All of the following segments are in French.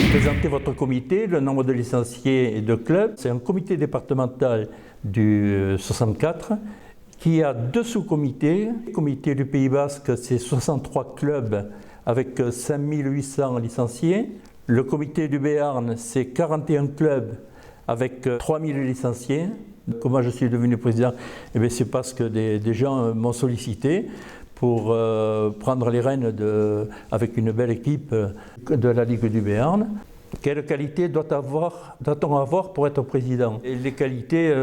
Présentez votre comité, le nombre de licenciés et de clubs. C'est un comité départemental du 64 qui a deux sous-comités. Le comité du Pays Basque, c'est 63 clubs avec 5800 licenciés. Le comité du Béarn, c'est 41 clubs avec 3000 licenciés. Comment je suis devenu président? C'est parce que des gens m'ont sollicité pour prendre les rênes avec une belle équipe de la Ligue du Béarn. Quelle qualité doit-on avoir pour être président? Et les qualités,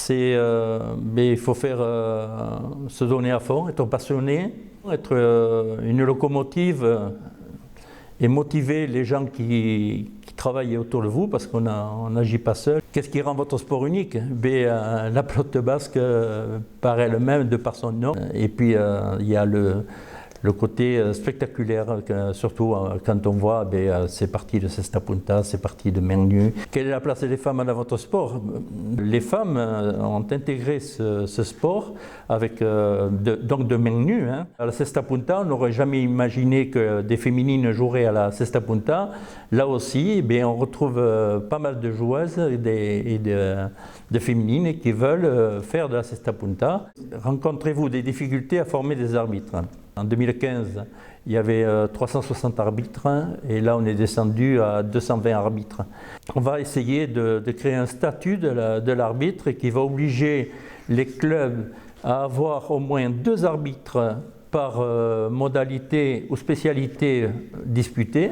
il faut se donner à fond, être passionné, être une locomotive et motiver les gens qui travaillent autour de vous, parce qu'on n'agit pas seul. Qu'est-ce qui rend votre sport unique? La pelote basque par elle-même, de par son nom. Et puis il y a le côté spectaculaire, surtout quand on voit ces parties de Cesta Punta, ces parties de main nue. Quelle est la place des femmes dans votre sport? Les femmes ont intégré ce sport avec donc de main nue. À la Cesta Punta, on n'aurait jamais imaginé que des féminines joueraient à la Cesta Punta. Là aussi, on retrouve pas mal de joueuses et de féminines qui veulent faire de la Cesta Punta. Rencontrez-vous des difficultés à former des arbitres? En 2015, il y avait 360 arbitres et là on est descendu à 220 arbitres. On va essayer de créer un statut de l'arbitre qui va obliger les clubs à avoir au moins 2 arbitres par modalité ou spécialité disputée.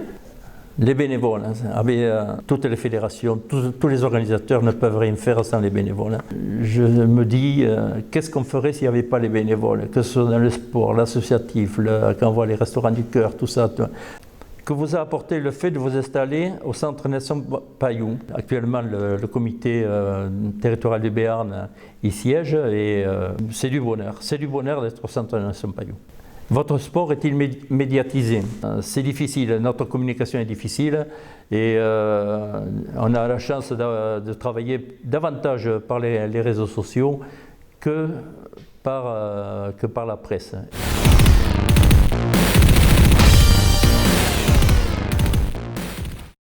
Les bénévoles, avec toutes les fédérations, tous les organisateurs ne peuvent rien faire sans les bénévoles. Je me dis, qu'est-ce qu'on ferait s'il n'y avait pas les bénévoles, que ce soit dans le sport, l'associatif, quand on voit les restaurants du cœur, tout ça. Que vous a apporté le fait de vous installer au centre Nelson Payou? Actuellement, le comité territorial du Béarn y siège et c'est du bonheur. C'est du bonheur d'être au centre Nelson Payou. Votre sport est-il médiatisé? C'est difficile, notre communication est difficile et on a la chance de travailler davantage par les réseaux sociaux que par la presse.